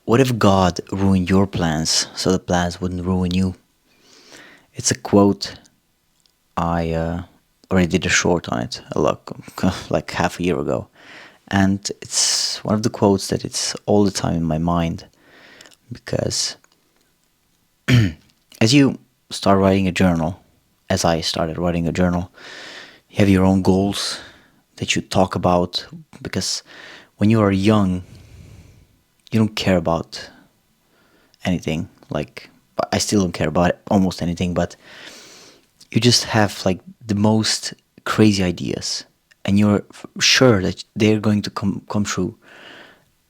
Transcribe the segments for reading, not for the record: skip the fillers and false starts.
What if God ruined your plans so the plans wouldn't ruin you? It's a quote. I already did a short on it like half a year ago. And it's one of the quotes that it's all the time in my mind because as you start writing a journal, as I started writing a journal, you have your own goals that you talk about because when you are young, you don't care about anything. Like, I still don't care about almost anything, but you just have like the most crazy ideas and you're sure that they're going to come true.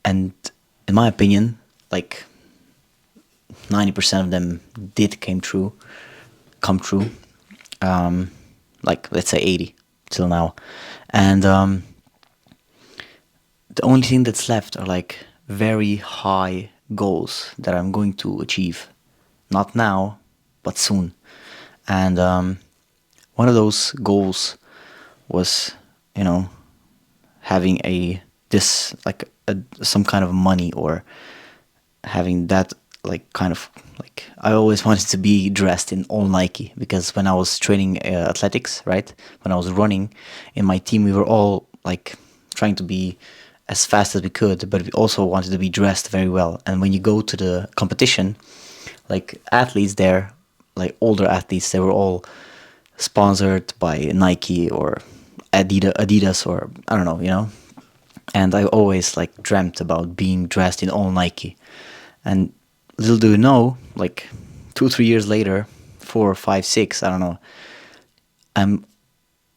And in my opinion, like 90% of them did come true. Like let's say 80 till now. And the only thing that's left are like very high goals that I'm going to achieve. Not now, but soon. And one of those goals was, you know, having some kind of money, or having that like kind of like I always wanted to be dressed in all Nike, because when I was training athletics, right, when I was running in my team, we were all like trying to be as fast as we could, but we also wanted to be dressed very well. And when you go to the competition, like athletes there, like older athletes, they were all sponsored by Nike or Adidas or I don't know, And I always like dreamt about being dressed in all Nike. And little do you know, like 2-3 years later, 4 5 6, I don't know, I'm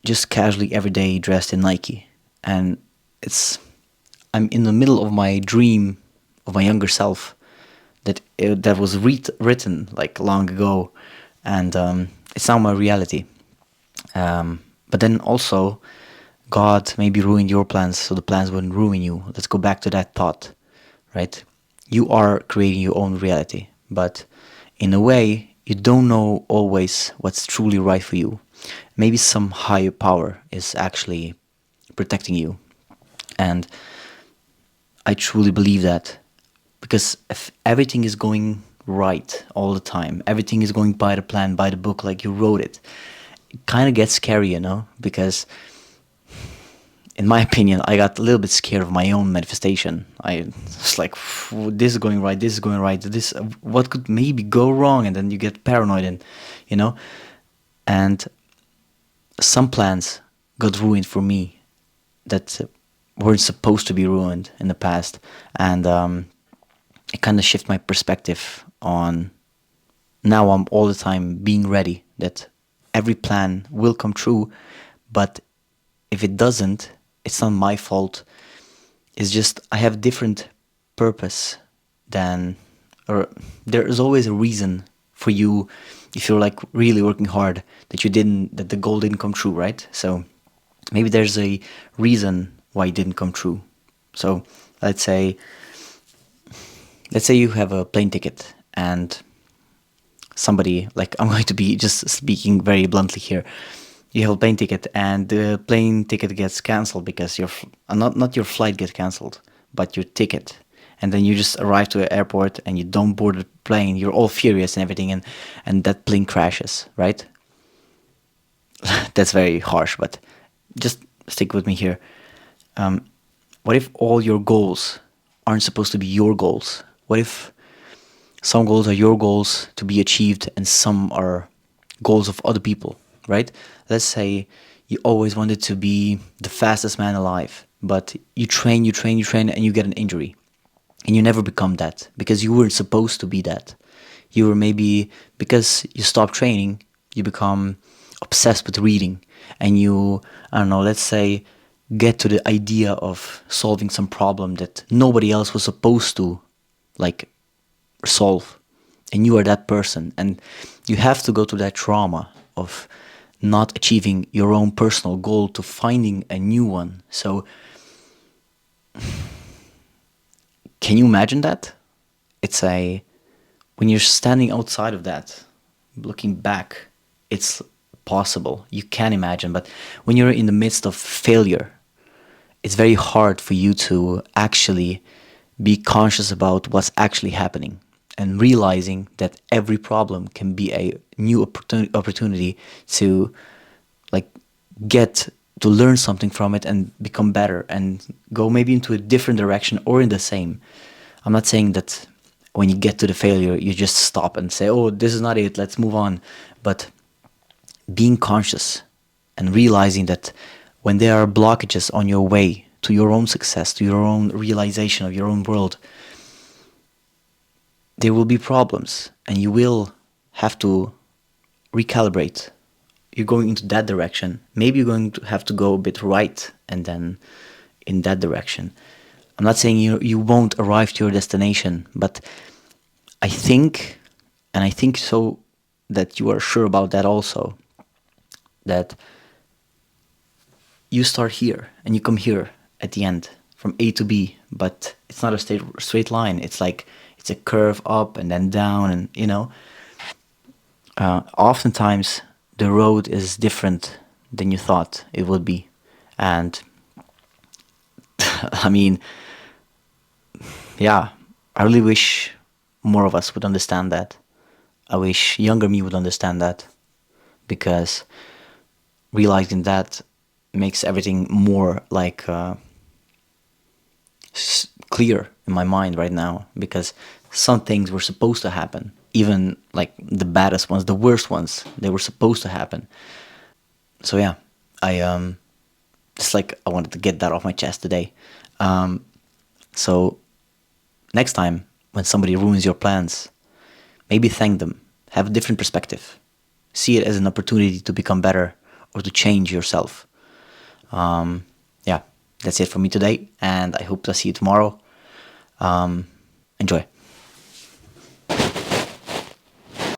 just casually every day dressed in Nike. And I'm in the middle of my dream of my younger self that was written like long ago, and it's now my reality. But then also, God maybe ruined your plans so the plans wouldn't ruin you. Let's go back to that thought, right? You are creating your own reality, but in a way, you don't know always what's truly right for you. Maybe some higher power is actually protecting you. And I truly believe that, because if everything is going right all the time, everything is going by the plan, by the book, like you wrote it, it kind of gets scary, because in my opinion, I got a little bit scared of my own manifestation. I was like, this is going right, this is going right, this, what could maybe go wrong? And then you get paranoid, and some plans got ruined for me that weren't supposed to be ruined in the past. And it kind of shifted my perspective on, now I'm all the time being ready that every plan will come true, but if it doesn't, it's not my fault. It's just I have different purpose or there is always a reason for you, if you're like really working hard, that the goal didn't come true, right? So maybe there's a reason why it didn't come true. So let's say you have a plane ticket, and somebody, like, I'm going to be just speaking very bluntly here. You have a plane ticket, and the plane ticket gets cancelled because not your flight gets cancelled, but your ticket. And then you just arrive to an airport and you don't board the plane. You're all furious and everything, and that plane crashes, right? That's very harsh, but just stick with me here. What if all your goals aren't supposed to be your goals? What if some goals are your goals to be achieved and some are goals of other people, right? Let's say you always wanted to be the fastest man alive, but you train, and you get an injury. And you never become that because you weren't supposed to be that. You were maybe, because you stopped training, you become obsessed with reading. And you, I don't know, let's say, get to the idea of solving some problem that nobody else was supposed to, like, solve. And you are that person. And you have to go through that trauma of not achieving your own personal goal to finding a new one. So can you imagine that? When you're standing outside of that, looking back, it's possible. You can imagine, but when you're in the midst of failure, it's very hard for you to actually be conscious about what's actually happening and realizing that every problem can be a new opportunity to like get to learn something from it and become better and go maybe into a different direction or in the same. I'm not saying that when you get to the failure you just stop and say, oh, this is not it, let's move on. But being conscious and realizing that when there are blockages on your way to your own success, to your own realization of your own world, there will be problems and you will have to recalibrate. You're going into that direction. Maybe you're going to have to go a bit right and then in that direction. I'm not saying you won't arrive to your destination, but I think, and I think so that you are sure about that also, that you start here and you come here at the end from A to B, but it's not a straight line. It's like it's a curve up and then down, and oftentimes the road is different than you thought it would be. And I mean, yeah, I really wish more of us would understand that. I wish younger me would understand that, because realizing that makes everything more like clear in my mind right now, because some things were supposed to happen, even like the baddest ones, the worst ones, they were supposed to happen. So yeah, I it's like I wanted to get that off my chest today. So next time when somebody ruins your plans, maybe thank them, have a different perspective, see it as an opportunity to become better or to change yourself. Yeah, that's it for me today, and I hope to see you tomorrow. Enjoy.